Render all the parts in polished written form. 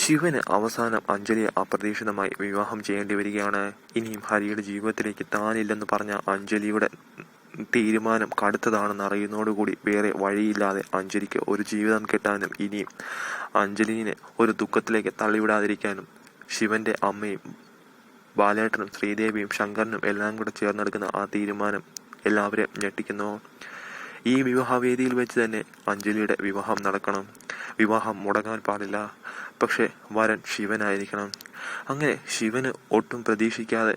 ശിവന് അവസാനം അഞ്ജലിയെ അപ്രതീക്ഷിതമായി വിവാഹം ചെയ്യേണ്ടി വരികയാണ്. ഇനിയും ഹരിയുടെ ജീവിതത്തിലേക്ക് താനില്ലെന്ന് പറഞ്ഞ അഞ്ജലിയുടെ തീരുമാനം കടുത്തതാണെന്ന് അറിയുന്നതോടുകൂടി വേറെ വഴിയില്ലാതെ അഞ്ജലിക്ക് ഒരു ജീവിതം കിട്ടാനും ഇനിയും അഞ്ജലിനെ ഒരു ദുഃഖത്തിലേക്ക് തള്ളിവിടാതിരിക്കാനും ശിവന്റെ അമ്മയും ബാലേട്ടനും ശ്രീദേവിയും ശങ്കരനും എല്ലാം കൂടെ ചേർന്നെടുക്കുന്ന ആ തീരുമാനം എല്ലാവരെയും ഞെട്ടിക്കുന്നു. ഈ വിവാഹവേദിയിൽ വെച്ച് തന്നെ അഞ്ജലിയുടെ വിവാഹം നടക്കണം. വിവാഹം മുടങ്ങാൻ പാടില്ല. പക്ഷെ വരൻ ശിവനായിരിക്കണം. അങ്ങനെ ശിവന് ഒട്ടും പ്രതീക്ഷിക്കാതെ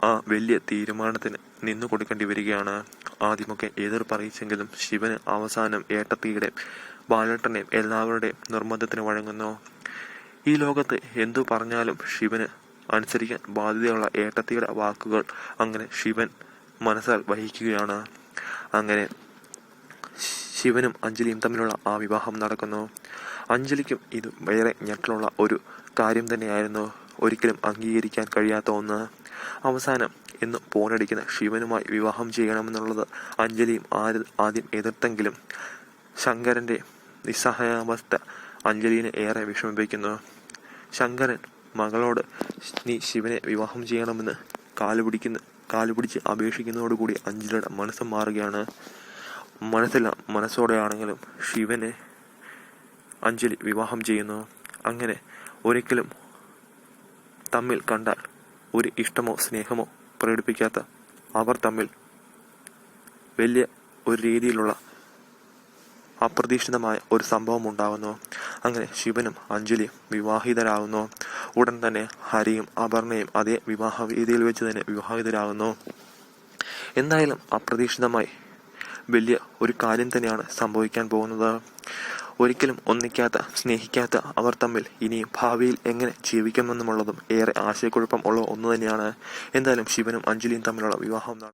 ആ വലിയ തീരുമാനത്തിന് നിന്നു കൊടുക്കേണ്ടി വരികയാണ്. ആദ്യമൊക്കെ എതിർപ്പറിയിച്ചെങ്കിലും ശിവന് അവസാനം ഏട്ടത്തിയുടെയും ബാലേട്ടനെയും എല്ലാവരുടെയും നിർബന്ധത്തിന് വഴങ്ങുന്നു. ഈ ലോകത്ത് എന്തു പറഞ്ഞാലും ശിവന് അനുസരിക്കാൻ ബാധ്യതയുള്ള ഏട്ടത്തിയുടെ വാക്കുകൾ അങ്ങനെ ശിവൻ മനസ്സാൽ വഹിക്കുകയാണ്. അങ്ങനെ ശിവനും അഞ്ജലിയും തമ്മിലുള്ള ആ വിവാഹം നടക്കുന്നു. അഞ്ജലിക്കും ഇത് വേറെ ഞെട്ടലുള്ള ഒരു കാര്യം തന്നെയായിരുന്നു. ഒരിക്കലും അംഗീകരിക്കാൻ കഴിയാത്ത ഒന്ന്. അവസാനം എന്ന് പോരടിക്കുന്ന ശിവനുമായി വിവാഹം ചെയ്യണമെന്നുള്ളത് അഞ്ജലിയും ആദ്യം എതിർത്തെങ്കിലും ശങ്കരന്റെ നിസ്സഹായാവസ്ഥ അഞ്ജലിനെ ഏറെ വിഷമിപ്പിക്കുന്നു. ശങ്കരൻ മകളോട് നീ ശിവനെ വിവാഹം ചെയ്യണമെന്ന് കാലുപിടിച്ച് അപേക്ഷിക്കുന്നതോടുകൂടി അഞ്ജലിയുടെ മനസ്സ് മാറുകയാണ്. മനസ്സോടെയാണെങ്കിലും ശിവനെ അഞ്ജലി വിവാഹം ചെയ്യുന്നു. അങ്ങനെ ഒരിക്കലും തമ്മിൽ കണ്ടാൽ ഒരു ഇഷ്ടമോ സ്നേഹമോ പ്രകടിപ്പിക്കാത്ത അവർ തമ്മിൽ വലിയ ഒരു രീതിയിലുള്ള അപ്രതീക്ഷിതമായ ഒരു സംഭവം ഉണ്ടാകുന്നു. അങ്ങനെ ശിവനും അഞ്ജലിയും വിവാഹിതരാകുന്നു. ഉടൻ തന്നെ ഹരിയും അപർണയും അതേ വിവാഹവേദിയിൽ വെച്ച് തന്നെ വിവാഹിതരാകുന്നു. എന്തായാലും അപ്രതീക്ഷിതമായി വലിയ ഒരു കാര്യം തന്നെയാണ് സംഭവിക്കാൻ പോകുന്നത്. ഒരിക്കലും ഒന്നിക്കാത്ത സ്നേഹിക്കാത്ത അവർ തമ്മിൽ ഇനിയും ഭാവിയിൽ എങ്ങനെ ജീവിക്കുമെന്നുമുള്ളതും ഏറെ ആശയക്കുഴപ്പം ഉള്ള ഒന്ന് തന്നെയാണ്. എന്തായാലും ശിവനും അഞ്ജലിയും തമ്മിലുള്ള വിവാഹം